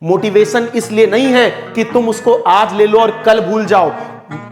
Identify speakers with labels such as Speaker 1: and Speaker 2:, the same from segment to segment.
Speaker 1: Motivation इसलिए नहीं है कि तुम उसको आज ले लो और कल भूल जाओ।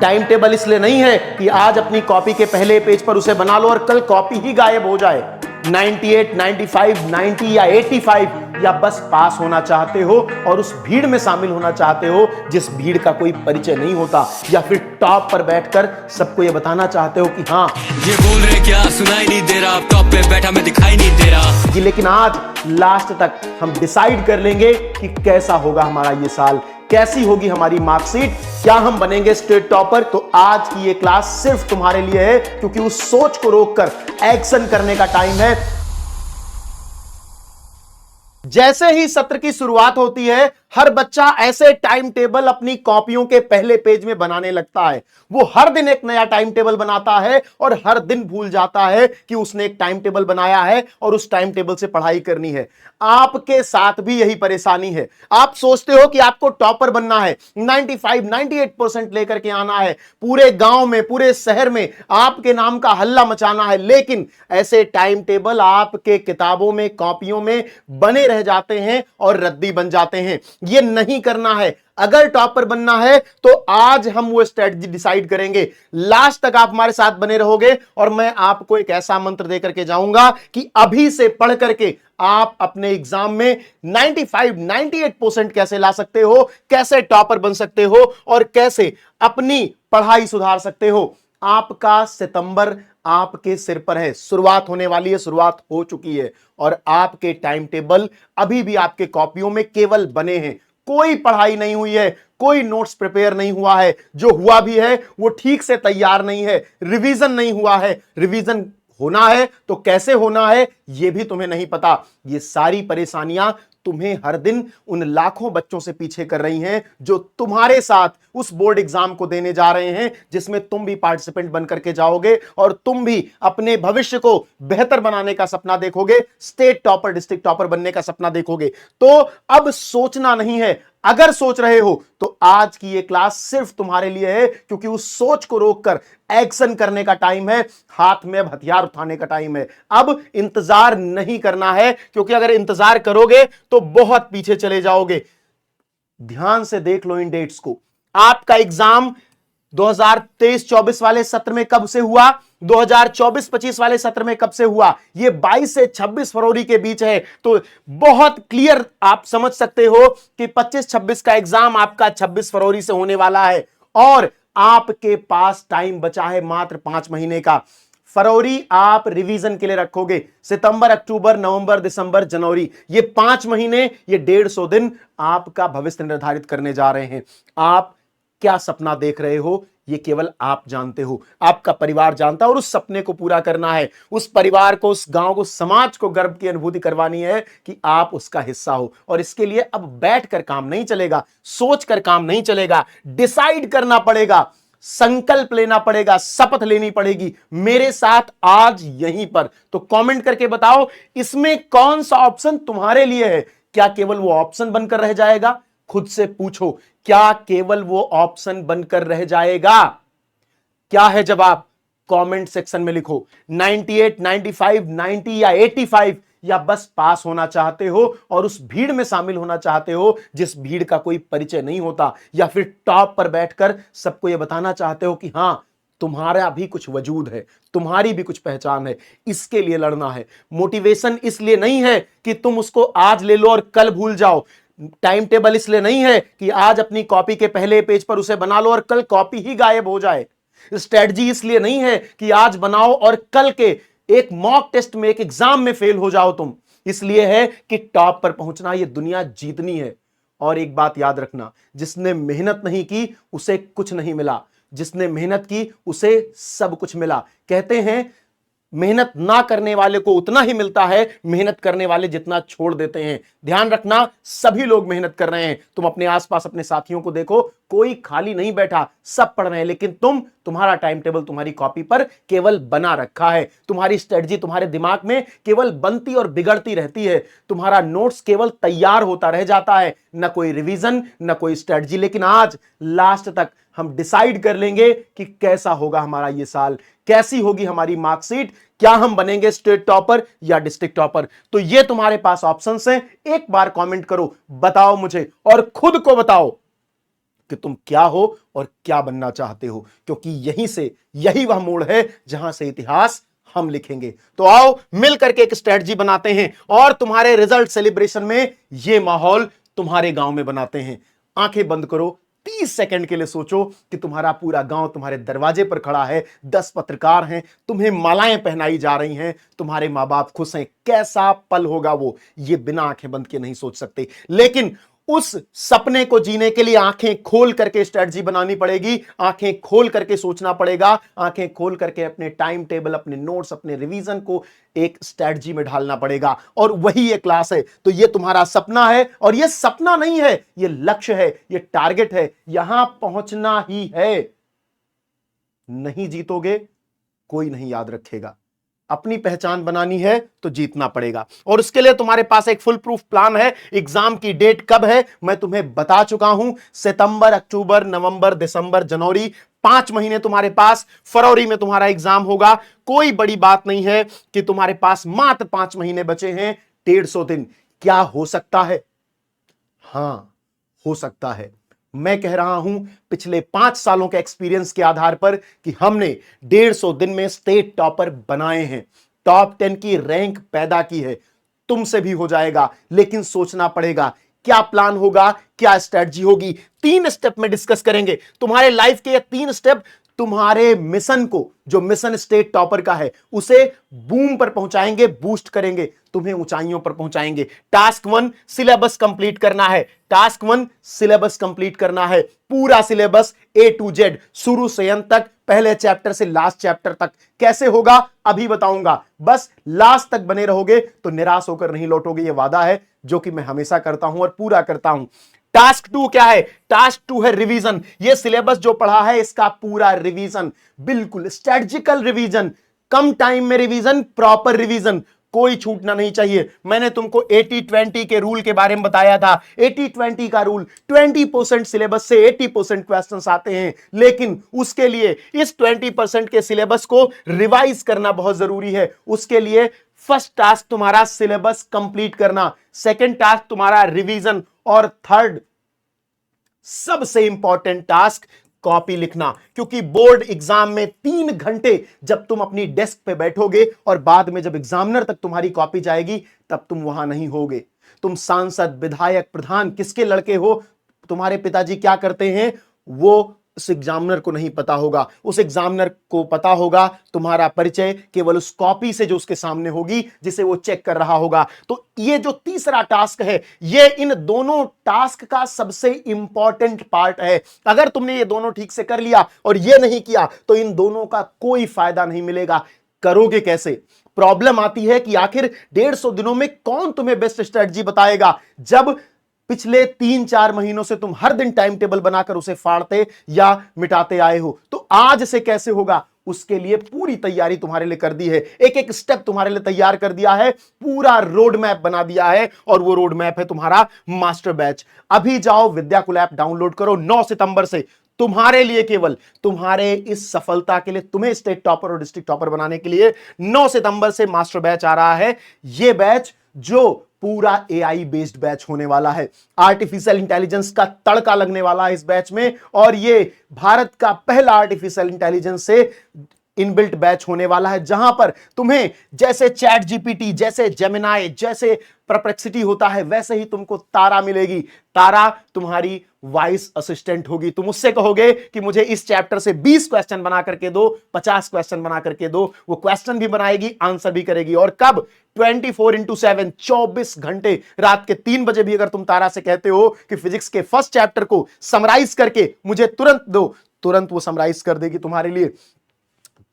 Speaker 1: टाइम टेबल इसलिए नहीं है कि आज अपनी कॉपी के पहले पेज पर उसे बना लो और कल कॉपी ही गायब हो जाए। 98, 95, 90 या 85 या बस पास होना चाहते हो और उस भीड़ में शामिल होना चाहते हो जिस भीड़ का कोई परिचय नहीं होता, या फिर टॉप पर बैठकर सबको ये बताना चाहते हो कि हाँ
Speaker 2: ये बोल रहे क्या सुनाई नहीं दे रहा, टॉप पे बैठा मैं दिखाई नहीं दे रहा
Speaker 1: जी। लेकिन आज लास्ट तक हम डिसाइड कर लेंगे कि कैसा होगा हमारा ये साल, कैसी होगी हमारी मार्कशीट, क्या हम बनेंगे स्टेट टॉपर। तो आज की ये क्लास सिर्फ तुम्हारे लिए है, क्योंकि उस सोच को रोककर एक्शन करने का टाइम है। जैसे ही सत्र की शुरुआत होती है, हर बच्चा ऐसे टाइम टेबल अपनी कॉपियों के पहले पेज में बनाने लगता है। वो हर दिन एक नया टाइम टेबल बनाता है और हर दिन भूल जाता है कि उसने एक टाइम टेबल बनाया है और उस टाइम टेबल से पढ़ाई करनी है। आपके साथ भी यही परेशानी है। आप सोचते हो कि आपको टॉपर बनना है, 95, 98% लेकर के आना है, पूरे गांव में, पूरे शहर में आपके नाम का हल्ला मचाना है, लेकिन ऐसे टाइम टेबल आपके किताबों में, कॉपियों में बने रह जाते हैं और रद्दी बन जाते हैं। ये नहीं करना है। अगर टॉपर बनना है तो आज हम वो स्ट्रेटजी डिसाइड करेंगे। लास्ट तक आप हमारे साथ बने रहोगे और मैं आपको एक ऐसा मंत्र देकर के जाऊंगा कि अभी से पढ़ करके आप अपने एग्जाम में 95, 98% कैसे ला सकते हो, कैसे टॉपर बन सकते हो और कैसे अपनी पढ़ाई सुधार सकते हो। आपका सितंबर आपके सिर पर है। शुरुआत होने वाली है, शुरुआत हो चुकी है और आपके टाइम टेबल अभी भी आपके कॉपियों में केवल बने हैं। कोई पढ़ाई नहीं हुई है, कोई नोट्स प्रिपेयर नहीं हुआ है, जो हुआ भी है वो ठीक से तैयार नहीं है, रिवीजन नहीं हुआ है। रिवीजन होना है तो कैसे होना है ये भी तुम्हें नहीं पता। ये सारी परेशानियां तुम्हें हर दिन उन लाखों बच्चों से पीछे कर रही हैं जो तुम्हारे साथ उस बोर्ड एग्जाम को देने जा रहे हैं, जिसमें तुम भी पार्टिसिपेंट बन करके जाओगे और तुम भी अपने भविष्य को बेहतर बनाने का सपना देखोगे, स्टेट टॉपर, डिस्ट्रिक्ट टॉपर बनने का सपना देखोगे। तो अब सोचना नहीं है। अगर सोच रहे हो तो आज की ये क्लास सिर्फ तुम्हारे लिए है, क्योंकि उस सोच को रोककर एक्शन करने का टाइम है। हाथ में अब हथियार उठाने का टाइम है। अब इंतजार नहीं करना है, क्योंकि अगर इंतजार करोगे तो बहुत पीछे चले जाओगे। ध्यान से देख लो इन डेट्स को। आपका एग्जाम 2023-24 वाले सत्र में कब से हुआ, 2024-25 वाले सत्र में कब से हुआ, ये 22 से 26 फरवरी के बीच है। तो बहुत क्लियर आप समझ सकते हो कि 25-26 का एग्जाम आपका 26 फरवरी से होने वाला है और आपके पास टाइम बचा है मात्र 5 महीने का। फरवरी आप रिवीजन के लिए रखोगे, सितंबर, अक्टूबर, नवंबर, दिसंबर, जनवरी, ये 5 महीने, ये 150 दिन आपका भविष्य निर्धारित करने जा रहे हैं। आप क्या सपना देख रहे हो ये केवल आप जानते हो, आपका परिवार जानता है, और उस सपने को पूरा करना है। उस परिवार को, उस गांव को, समाज को गर्व की अनुभूति करवानी है कि आप उसका हिस्सा हो। और इसके लिए अब बैठकर काम नहीं चलेगा, सोचकर काम नहीं चलेगा, डिसाइड करना पड़ेगा, संकल्प लेना पड़ेगा, शपथ लेनी पड़ेगी मेरे साथ आज यहीं पर। तो कमेंट करके बताओ इसमें कौन सा ऑप्शन तुम्हारे लिए है। क्या केवल वो ऑप्शन बनकर रह जाएगा? खुद से पूछो, क्या केवल वो ऑप्शन बनकर रह जाएगा? क्या है जवाब? कमेंट सेक्शन में लिखो। 98, 95, 90 या 85 या बस पास होना चाहते हो और उस भीड़ में शामिल होना चाहते हो जिस भीड़ का कोई परिचय नहीं होता, या फिर टॉप पर बैठकर सबको यह बताना चाहते हो कि हां तुम्हारा भी कुछ वजूद है, तुम्हारी भी कुछ पहचान है। इसके लिए लड़ना है। मोटिवेशन इसलिए नहीं है कि तुम उसको आज ले लो और कल भूल जाओ। टाइम टेबल इसलिए नहीं है कि आज अपनी कॉपी के पहले पेज पर उसे बना लो और कल कॉपी ही गायब हो जाए। स्ट्रेटजी इसलिए नहीं है कि आज बनाओ और कल के एक मॉक टेस्ट में, एक एग्जाम में फेल हो जाओ तुम। इसलिए है कि टॉप पर पहुंचना, यह दुनिया जीतनी है। और एक बात याद रखना, जिसने मेहनत नहीं की उसे कुछ नहीं मिला, जिसने मेहनत की उसे सब कुछ मिला। कहते हैं मेहनत ना करने वाले को उतना ही मिलता है, मेहनत करने वाले जितना छोड़ देते हैं। ध्यान रखना, सभी लोग मेहनत कर रहे हैं। तुम अपने आसपास अपने साथियों को देखो, कोई खाली नहीं बैठा, सब पढ़ रहे हैं, लेकिन तुम तुम्हारा टाइम टेबल तुम्हारी कॉपी पर केवल बना रखा है, तुम्हारी स्ट्रेटजी तुम्हारे दिमाग में केवल बनती और बिगड़ती रहती है, तुम्हारा नोट्स केवल तैयार होता रह जाता है, न कोई रिवीजन न कोई स्ट्रेटजी। लेकिन आज लास्ट तक हम डिसाइड कर लेंगे कि कैसा होगा हमारा ये साल, कैसी होगी हमारी मार्कशीट, क्या हम बनेंगे स्टेट टॉपर या डिस्ट्रिक्ट टॉपर। तो ये तुम्हारे पास ऑप्शंस हैं, एक बार कमेंट करो, बताओ मुझे और खुद को बताओ कि तुम क्या हो और क्या बनना चाहते हो, क्योंकि यही वह मोड़ है जहां से इतिहास हम लिखेंगे। तो आओ मिल करके एक स्ट्रेटजी बनाते हैं और तुम्हारे रिजल्ट सेलिब्रेशन में यह माहौल तुम्हारे गांव में बनाते हैं। आंखें बंद करो, 30 सेकंड के लिए सोचो कि तुम्हारा पूरा गांव तुम्हारे दरवाजे पर खड़ा है, 10 पत्रकार हैं, तुम्हें मालाएं पहनाई जा रही हैं, तुम्हारे मां बाप खुश हैं। कैसा पल होगा वो, ये बिना आंखें बंद के नहीं सोच सकते। लेकिन उस सपने को जीने के लिए आंखें खोल करके स्ट्रेटजी बनानी पड़ेगी, आंखें खोल करके सोचना पड़ेगा, आंखें खोल करके अपने टाइम टेबल, अपने नोट्स, अपने रिवीजन को एक स्ट्रेटजी में ढालना पड़ेगा। और वही ये क्लास है। तो ये तुम्हारा सपना है, और ये सपना नहीं है, ये लक्ष्य है, ये टारगेट है, यहां पहुंचना ही है। नहीं जीतोगे कोई नहीं याद रखेगा। अपनी पहचान बनानी है तो जीतना पड़ेगा, और उसके लिए तुम्हारे पास एक फुल प्रूफ प्लान है। एग्जाम की डेट कब है मैं तुम्हें बता चुका हूं, सितंबर, अक्टूबर, नवंबर, दिसंबर, जनवरी, 5 महीने तुम्हारे पास। फरवरी में तुम्हारा एग्जाम होगा। कोई बड़ी बात नहीं है कि तुम्हारे पास मात्र 5 महीने बचे हैं, 150 दिन। क्या हो सकता है? हां, हो सकता है। मैं कह रहा हूं पिछले 5 सालों के एक्सपीरियंस के आधार पर कि हमने 150 दिन में स्टेट टॉपर बनाए हैं, टॉप 10 की रैंक पैदा की है। तुमसे भी हो जाएगा, लेकिन सोचना पड़ेगा। क्या प्लान होगा, क्या स्ट्रेटजी होगी, 3 स्टेप में डिस्कस करेंगे। तुम्हारे लाइफ के ये 3 स्टेप तुम्हारे मिशन को, जो मिशन स्टेट टॉपर का है, उसे बूम पर पहुंचाएंगे, बूस्ट करेंगे, तुम्हें ऊंचाइयों पर पहुंचाएंगे। टास्क 1 सिलेबस कंप्लीट करना है। टास्क 1 सिलेबस कंप्लीट करना है, पूरा सिलेबस A to Z, शुरू से अंत तक, पहले चैप्टर से लास्ट चैप्टर तक। कैसे होगा अभी बताऊंगा, बस लास्ट तक बने रहोगे तो निराश होकर नहीं लौटोगे। यह वादा है जो कि मैं हमेशा करता हूं और पूरा करता हूं। टास्क 2 क्या है? टास्क 2 है रिवीजन। ये सिलेबस जो पढ़ा है इसका पूरा रिवीजन, बिल्कुल स्ट्रेटजिकल रिवीजन, कम टाइम में रिवीजन, प्रॉपर रिवीजन, कोई छूटना नहीं चाहिए। मैंने तुमको 80-20 के रूल के बारे में बताया था। 80-20 का रूल, 20% सिलेबस से 80% क्वेश्चंस आते हैं, लेकिन उसके लिए इस 20% के सिलेबस को रिवाइज करना बहुत जरूरी है। उसके लिए फर्स्ट टास्क तुम्हारा सिलेबस कंप्लीट करना, सेकंड टास्क तुम्हारा रिवीजन, और थर्ड सबसे इंपॉर्टेंट टास्क कॉपी लिखना। क्योंकि बोर्ड एग्जाम में 3 घंटे जब तुम अपनी डेस्क पे बैठोगे और बाद में जब एग्जामिनर तक तुम्हारी कॉपी जाएगी, तब तुम वहां नहीं होगे। तुम सांसद, विधायक, प्रधान किसके लड़के हो, तुम्हारे पिताजी क्या करते हैं, वो उस एग्जामिनर को नहीं पता होगा। उस एग्जामिनर को पता होगा तुम्हारा परिचय केवल उस कॉपी से जो उसके सामने होगी, जिसे वो चेक कर रहा होगा। तो ये जो तीसरा टास्क है, ये इन दोनों टास्क का सबसे इंपॉर्टेंट पार्ट है। अगर तुमने ये दोनों ठीक से कर लिया और ये नहीं किया तो इन दोनों का कोई फायदा नहीं मिलेगा। करोगे कैसे? प्रॉब्लम आती है कि आखिर 150 दिनों में कौन तुम्हें बेस्ट स्ट्रेटजी बताएगा, जब पिछले 3-4 महीनों से तुम हर दिन टाइम टेबल बनाकर उसे फाड़ते या मिटाते आए हो। तो आज से कैसे होगा, उसके लिए पूरी तैयारी तुम्हारे लिए कर दी है, एक एक स्टेप तुम्हारे लिए तैयार कर दिया है, पूरा रोड मैप बना दिया है, और वो रोड मैप है तुम्हारा मास्टर बैच। अभी जाओ विद्याकुल ऐप डाउनलोड करो। 9 सितंबर से तुम्हारे लिए, केवल तुम्हारे इस सफलता के लिए, तुम्हें स्टेट टॉपर और डिस्ट्रिक्ट टॉपर बनाने के लिए 9 सितंबर से मास्टर बैच आ रहा है। यह बैच जो पूरा AI बेस्ड बैच होने वाला है, आर्टिफिशियल इंटेलिजेंस का तड़का लगने वाला है इस बैच में, और ये भारत का पहला आर्टिफिशियल इंटेलिजेंस से इनबिल्ट बैच होने वाला है, जहां पर तुम्हें जैसे चैट जीपीटी, जैसे जेमिनाई, जैसे परप्लेक्सिटी होता है, वैसे ही तुमको तारा मिलेगी। तारा तुम्हारी वॉइस असिस्टेंट होगी। तुम उससे कहोगे कि मुझे इस चैप्टर से 20 क्वेश्चन बना करके दो, 50 क्वेश्चन बना करके दो, वो क्वेश्चन भी बनाएगी, आंसर भी करेगी। और कब? 24/7, 24 घंटे। रात के 3 बजे भी अगर तुम तारा से कहते हो कि फिजिक्स के फर्स्ट चैप्टर को समराइज करके मुझे तुरंत दो, तुरंत वो समराइज कर देगी तुम्हारे लिए।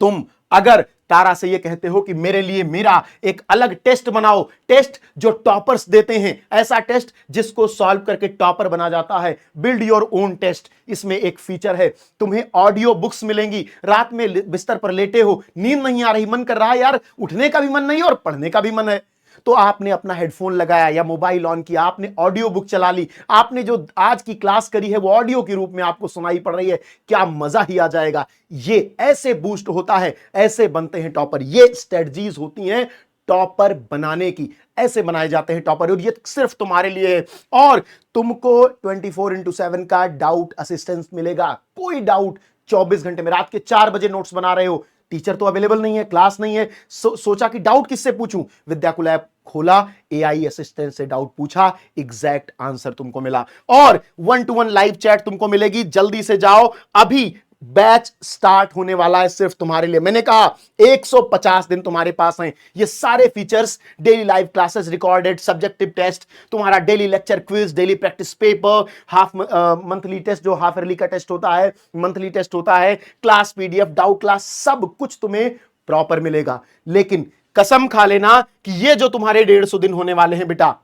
Speaker 1: तुम अगर तारा से ये कहते हो कि मेरे लिए मेरा एक अलग टेस्ट बनाओ, टेस्ट जो टॉपर्स देते हैं, ऐसा टेस्ट जिसको सॉल्व करके टॉपर बना जाता है। Build your own test. इसमें एक फीचर है, तुम्हें ऑडियो बुक्स मिलेंगी। रात में बिस्तर पर लेटे हो, नींद नहीं आ रही, मन कर रहा है यार, उठने का भी मन नहीं और पढ़ने का भी मन है, तो आपने अपना हेडफोन लगाया या मोबाइल ऑन किया, आपने ऑडियो बुक चला ली, आपने जो आज की क्लास करी है वो ऑडियो के रूप में आपको सुनाई पड़ रही है, क्या मजा ही आ जाएगा। ये ऐसे बूस्ट होता है, ऐसे बनते हैं टॉपर। ये स्ट्रेटजीज होती हैं टॉपर बनाने की, ऐसे बनाए जाते हैं टॉपर, और ये सिर्फ तुम्हारे लिए है। और तुमको 24/7 का डाउट असिस्टेंस मिलेगा। कोई डाउट 24 घंटे में, रात के 4 बजे नोट्स बना रहे हो, टीचर तो अवेलेबल नहीं है, क्लास नहीं है, सोचा कि डाउट किससे पूछूं, विद्याकुल ऐप खोला, एआई असिस्टेंट से डाउट पूछा, एग्जैक्ट आंसर तुमको मिला। और 1-to-1 लाइव चैट तुमको मिलेगी। जल्दी से जाओ, अभी बैच स्टार्ट होने वाला है सिर्फ तुम्हारे लिए। मैंने कहा 150 दिन तुम्हारे पास हैं। ये सारे features, daily live classes recorded, subjective test, तुम्हारा daily lecture quiz, daily practice paper, half monthly test जो हाफ ईयरली का टेस्ट होता है, मंथली टेस्ट होता है, क्लास पीडीएफ, डाउट क्लास, सब कुछ तुम्हें प्रॉपर मिलेगा। लेकिन कसम खा लेना कि ये जो तुम्हारे 150 दिन होने वाले हैं बेटा,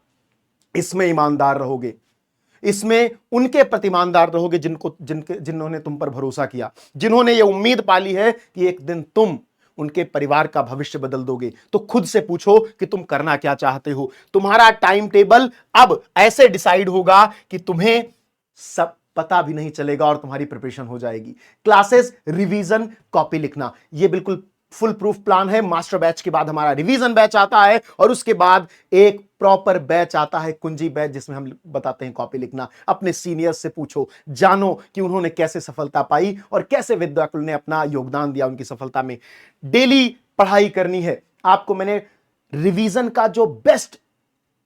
Speaker 1: इसमें ईमानदार रहोगे, इसमें उनके प्रति ईमानदार रहोगे जिन्होंने तुम पर भरोसा किया, जिन्होंने ये उम्मीद पाली है कि एक दिन तुम उनके परिवार का भविष्य बदल दोगे। तो खुद से पूछो कि तुम करना क्या चाहते हो। तुम्हारा टाइम टेबल अब ऐसे डिसाइड होगा कि तुम्हें सब पता भी नहीं चलेगा और तुम्हारी प्रिपरेशन हो जाएगी। क्लासेस, रिवीजन, कॉपी लिखना, ये बिल्कुल फुल प्रूफ प्लान है। मास्टर बैच के बाद हमारा रिवीजन बैच आता है और उसके बाद एक प्रॉपर बैच आता है, कुंजी बैच, जिसमें हम बताते हैं कॉपी लिखना। अपने सीनियर्स से पूछो, जानो कि उन्होंने कैसे सफलता पाई और कैसे विद्याकुल ने अपना योगदान दिया उनकी सफलता में। डेली पढ़ाई करनी है आपको। मैंने रिवीजन का जो बेस्ट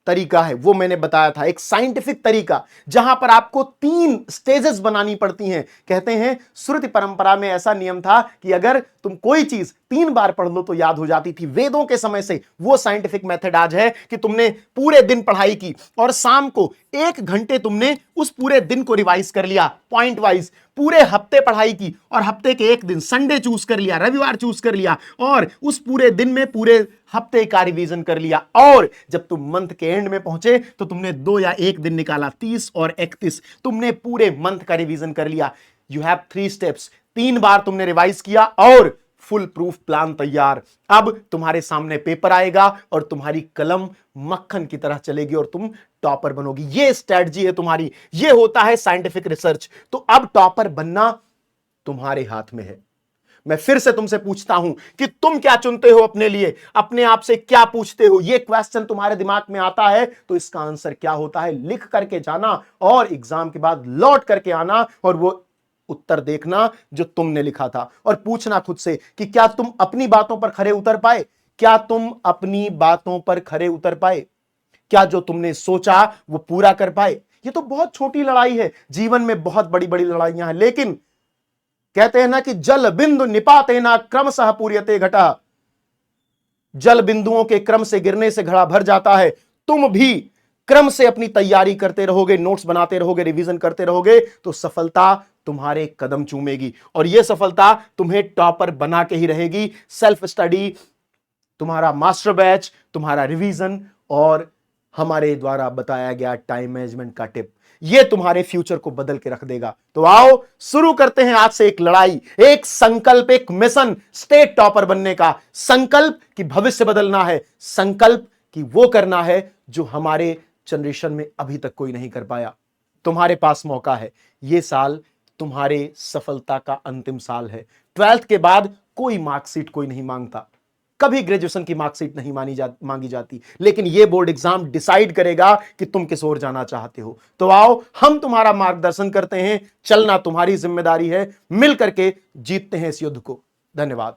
Speaker 1: तरीका है वो मैंने बताया था, एक साइंटिफिक तरीका, जहां पर आपको 3 स्टेजेस बनानी पड़ती हैं। कहते हैं श्रुति परंपरा में ऐसा नियम था कि अगर तुम कोई चीज 3 बार पढ़ लो तो याद हो जाती थी। वेदों के समय से वो साइंटिफिक मेथड आज है कि तुमने पूरे दिन पढ़ाई की और शाम को 1 घंटे तुमने उस पूरे दिन को रिवाइज कर लिया, पॉइंट वाइज। पूरे हफ्ते पढ़ाई की और हफ्ते के एक दिन, संडे चूज कर लिया, रविवार चूज कर लिया और उस पूरे दिन में पूरे हफ्ते का रिवीजन कर लिया। और जब तुम मंथ के एंड में पहुंचे तो तुमने 2 या 1 दिन निकाला, 30 और 31, तुमने पूरे मंथ का रिवीजन कर लिया। You have 3 steps. 3 बार तुमने रिवाइज किया और फुल प्रूफ प्लान तैयार। अब तुम्हारे सामने पेपर आएगा और तुम्हारी कलम मक्खन की तरह चलेगी और तुम टॉपर बनोगी। ये स्ट्रेटजी है तुम्हारी, ये होता है साइंटिफिक रिसर्च। तो अब टॉपर बनना तुम्हारे हाथ में है। मैं फिर से तुमसे पूछता हूं कि तुम क्या चुनते हो अपने लिए, अपने आप से क्या पूछते हो। ये क्वेश्चन तुम्हारे दिमाग में आता है तो इसका आंसर क्या होता है लिख करके जाना और एग्जाम के बाद लौट करके आना और वो उत्तर देखना जो तुमने लिखा था और पूछना खुद से कि क्या तुम अपनी बातों पर खरे उतर पाए, क्या तुम अपनी बातों पर खरे उतर पाए, क्या जो तुमने सोचा वो पूरा कर पाए। ये तो बहुत छोटी लड़ाई है, जीवन में बहुत बड़ी बड़ी लड़ाइयां हैं, लेकिन कहते हैं ना कि जल बिंदु निपाते ना क्रमशः पूर्यते घटा, जल बिंदुओं के क्रम से गिरने से घड़ा भर जाता है। तुम भी क्रम से अपनी तैयारी करते रहोगे, नोट्स बनाते रहोगे, रिवीजन करते रहोगे तो सफलता तुम्हारे कदम चूमेगी और यह सफलता तुम्हें टॉपर बना के ही रहेगी। सेल्फ स्टडी, तुम्हारा मास्टर बैच, तुम्हारा रिवीजन और हमारे द्वारा बताया गया टाइम मैनेजमेंट का टिप, यह तुम्हारे फ्यूचर को बदल के रख देगा। तो आओ शुरू करते हैं आज से एक लड़ाई, एक संकल्प, एक मिशन, स्टेट टॉपर बनने का संकल्प कि भविष्य बदलना है, संकल्प कि वो करना है जो हमारे जनरेशन में अभी तक कोई नहीं कर पाया। तुम्हारे पास मौका है। यह साल तुम्हारे सफलता का अंतिम साल है। 12th के बाद कोई मार्कशीट कोई नहीं मांगता, कभी ग्रेजुएशन की मार्कशीट नहीं मांगी जाती, लेकिन यह बोर्ड एग्जाम डिसाइड करेगा कि तुम किस ओर जाना चाहते हो। तो आओ हम तुम्हारा मार्गदर्शन करते हैं, चलना तुम्हारी जिम्मेदारी है, मिल करके जीतते हैं इस युद्ध को। धन्यवाद।